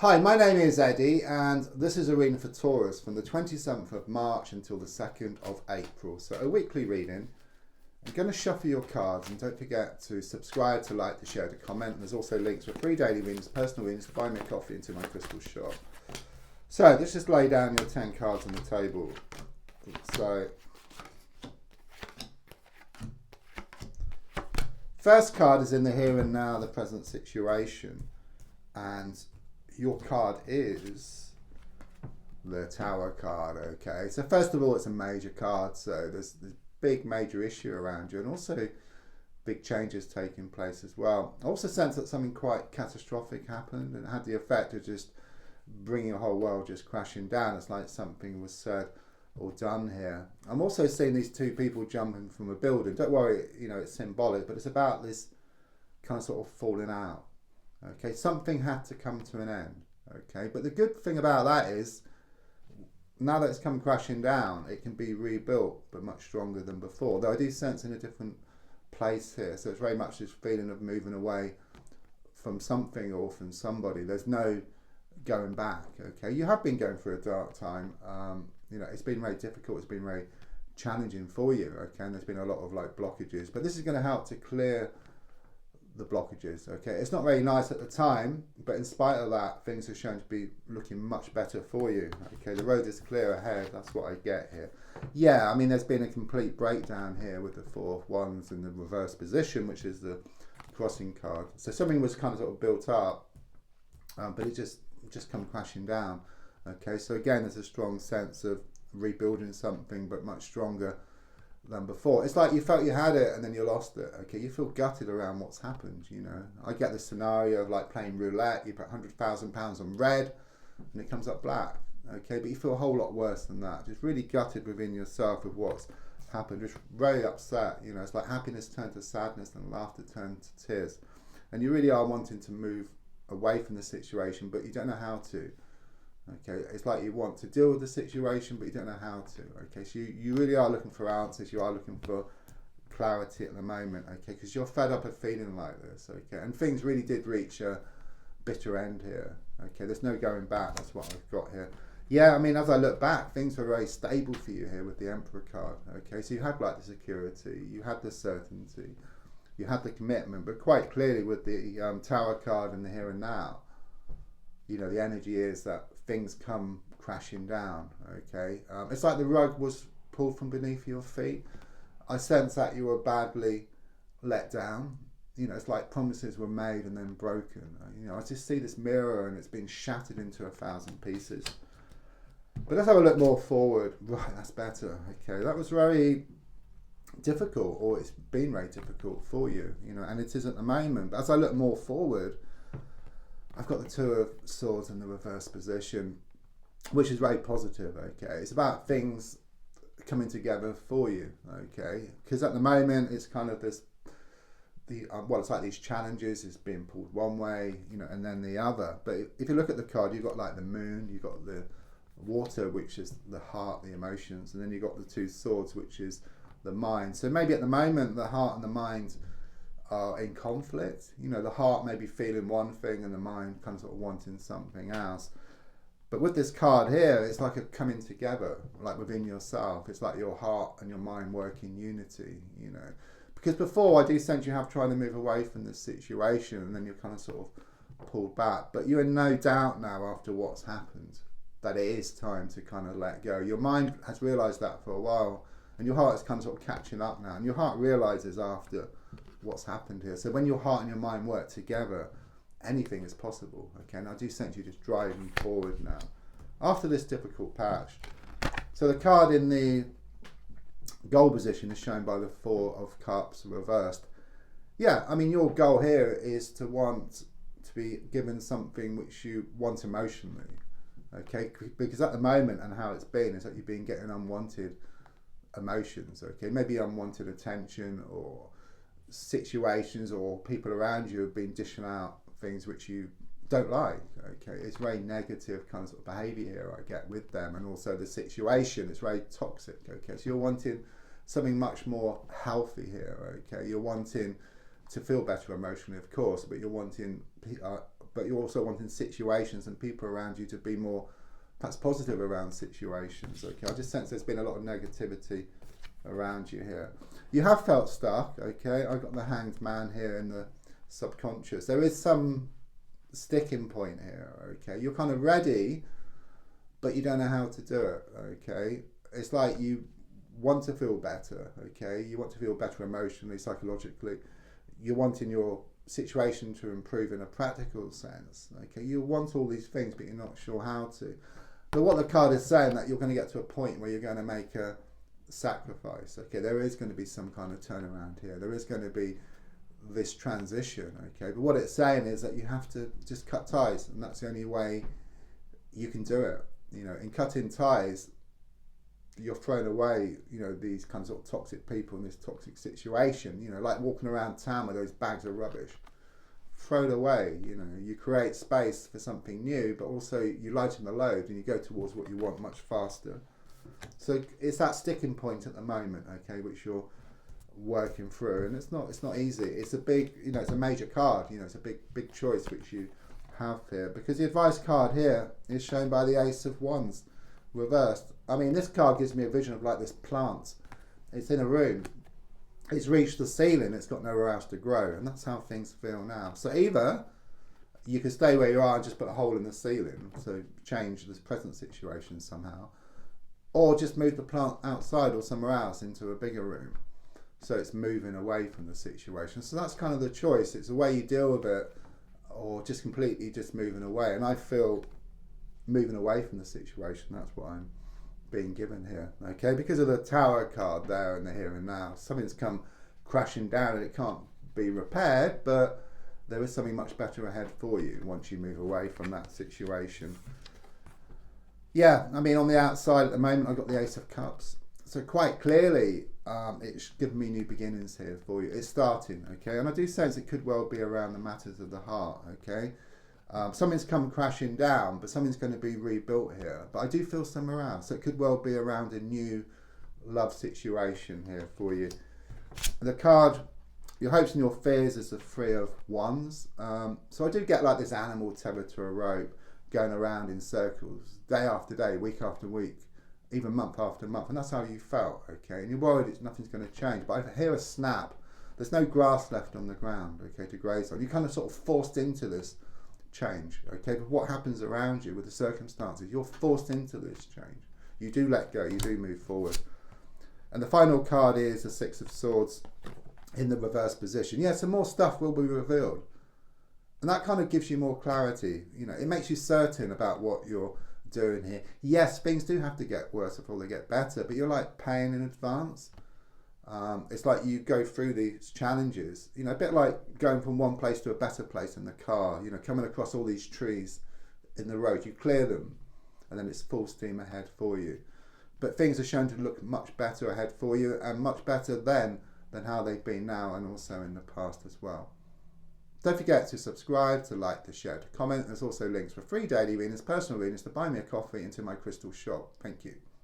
Hi, my name is Eddie, and this is a reading for Taurus from the 27th of March until the 2nd of April. So, a weekly reading. I'm going to shuffle your cards, and don't forget to subscribe, to like, to share, to comment. There's also links for free daily readings, personal readings, to buy me a coffee into my crystal shop. So, let's just lay down your 10 cards on the table. So, first card is in the here and now, the present situation. And your card is the Tower card, okay? So first of all, it's a major card, so there's big major issue around you, and also big changes taking place as well. I also sense that something quite catastrophic happened and had the effect of just bringing the whole world just crashing down. It's like something was said or done here. I'm also seeing these two people jumping from a building. Don't worry, it's symbolic, but it's about this kind of sort of falling out. Okay, something had to come to an end. Okay, but the good thing about that is, now that it's come crashing down, it can be rebuilt, but much stronger than before. Though I do sense in a different place here, so it's very much this feeling of moving away from something or from somebody. There's no going back. Okay, you have been going through a dark time. It's been very difficult. It's been very challenging for you. Okay, and there's been a lot of blockages, but this is going to help to clear the blockages. Okay, it's not very nice at the time, but in spite of that, things are shown to be looking much better for you. Okay, the road is clear ahead. That's what I get here. Yeah, I mean, there's been a complete breakdown here with the Four of Wands in the reverse position, which is the crossing card. So something was kind of sort of built up, but it just come crashing down. Okay, so again, there's a strong sense of rebuilding something, but much stronger than before. It's like you felt you had it and then you lost it. Okay, you feel gutted around what's happened. I get this scenario of like playing roulette. You put £100,000 on red and it comes up black. Okay, but you feel a whole lot worse than that. Just really gutted within yourself with what's happened. Just very upset. It's like happiness turned to sadness and laughter turned to tears, and you really are wanting to move away from the situation, but you don't know how to. Okay, it's like you want to deal with the situation, but you don't know how to. Okay, so you really are looking for answers. You are looking for clarity at the moment. Okay, because you're fed up of feeling like this. Okay, and things really did reach a bitter end here. Okay, there's no going back. That's what I've got here. Yeah, I mean, as I look back, things were very stable for you here with the Emperor card. Okay, so you had the security, you had the certainty, you had the commitment, but quite clearly with the Tower card and the here and now, the energy is that things come crashing down. Okay, it's like the rug was pulled from beneath your feet. I sense that you were badly let down. It's like promises were made and then broken. I just see this mirror and it's been shattered into 1,000 pieces. But let's have a look more forward. Right, that's better. Okay, that was very difficult, or it's been very difficult for you. And it is at the moment. But as I look more forward, I've got the Two of Swords in the reverse position, which is very positive. Okay, it's about things coming together for you. Okay, because at the moment it's kind of it's like these challenges is being pulled one way, and then the other. But if you look at the card, you've got like the Moon, you've got the Water, which is the heart, the emotions, and then you've got the Two Swords, which is the mind. So maybe at the moment the heart and the mind are in conflict. The heart may be feeling one thing and the mind kind of sort of wanting something else. But with this card here, it's like a coming together, like within yourself. It's like your heart and your mind work in unity, Because before, I do sense you have tried to move away from this situation and then you're kind of sort of pulled back. But you're in no doubt now after what's happened that it is time to kind of let go. Your mind has realised that for a while, and your heart is kind of sort of catching up now. And your heart realises after what's happened here. So when your heart and your mind work together, anything is possible. Okay, and I do sense you just driving forward now after this difficult patch. So the card in the goal position is shown by the Four of Cups reversed. Yeah, I mean, your goal here is to want to be given something which you want emotionally. Okay, because at the moment and how it's been is that you've been getting unwanted emotions. Okay, maybe unwanted attention or situations, or people around you have been dishing out things which you don't like. Okay, it's very negative kind of behaviour here I get with them, and also the situation is very toxic. Okay, so you're wanting something much more healthy here. Okay, you're wanting to feel better emotionally, of course, but you're wanting but you're also wanting situations and people around you to be more perhaps positive around situations. Okay, I just sense there's been a lot of negativity around you here. You have felt stuck. Okay, I've got the Hanged Man here in the subconscious. There is some sticking point here. Okay, you're kind of ready, but you don't know how to do it. Okay, it's like you want to feel better. Okay, you want to feel better emotionally, psychologically. You're wanting your situation to improve in a practical sense. Okay, you want all these things, but you're not sure how to. But what the card is saying, that you're going to get to a point where you're going to make a sacrifice. Okay, there is going to be some kind of turnaround here. There is going to be this transition. Okay, but what it's saying is that you have to just cut ties, and that's the only way you can do it. You know, in cutting ties, you're thrown away, you know, these kind of sort of toxic people in this toxic situation, you know, like walking around town with those bags of rubbish. Throw it away, you know, you create space for something new, but also you lighten the load and you go towards what you want much faster. So it's that sticking point at the moment, okay, which you're working through, and it's not easy. It's a big, you know, it's a major card, you know, it's a big choice which you have here, because the advice card here is shown by the Ace of Wands reversed. I mean, this card gives me a vision of like this plant. It's in a room. It's reached the ceiling. It's got nowhere else to grow. And that's how things feel now. So either you can stay where you are and just put a hole in the ceiling, so change this present situation somehow, or just move the plant outside or somewhere else into a bigger room. So it's moving away from the situation. So that's kind of the choice. It's the way you deal with it, or just completely just moving away. And I feel moving away from the situation. That's what I'm being given here, okay, because of the Tower card there in the here and now. Something's come crashing down and it can't be repaired, but there is something much better ahead for you once you move away from that situation. Yeah, I mean, on the outside at the moment, I've got the Ace of Cups. So quite clearly, it's given me new beginnings here for you. It's starting, okay, and I do sense it could well be around the matters of the heart, okay. Something's come crashing down, but something's going to be rebuilt here. But I do feel somewhere else. So it could well be around a new love situation here for you. The card, your hopes and your fears, is the Three of Wands. So I do get like this animal tethered to a rope, going around in circles, day after day, week after week, even month after month. And that's how you felt, okay? And you're worried nothing's going to change. But I hear a snap. There's no grass left on the ground, okay, to graze on. You're kind of sort of forced into this change, okay, but what happens around you with the circumstances, you're forced into this change. You do let go, you do move forward. And the final card is the Six of Swords in the reverse position. Yeah, some more stuff will be revealed, and that kind of gives you more clarity. You know, it makes you certain about what you're doing here. Yes, things do have to get worse before they get better, but you're like paying in advance. It's like you go through these challenges, you know, a bit like going from one place to a better place in the car, you know, coming across all these trees in the road, you clear them and then it's full steam ahead for you. But things are shown to look much better ahead for you, and much better then than how they've been now, and also in the past as well. Don't forget to subscribe, to like, to share, to comment. There's also links for free daily readings, personal readings, to buy me a coffee, and to my crystal shop. Thank you.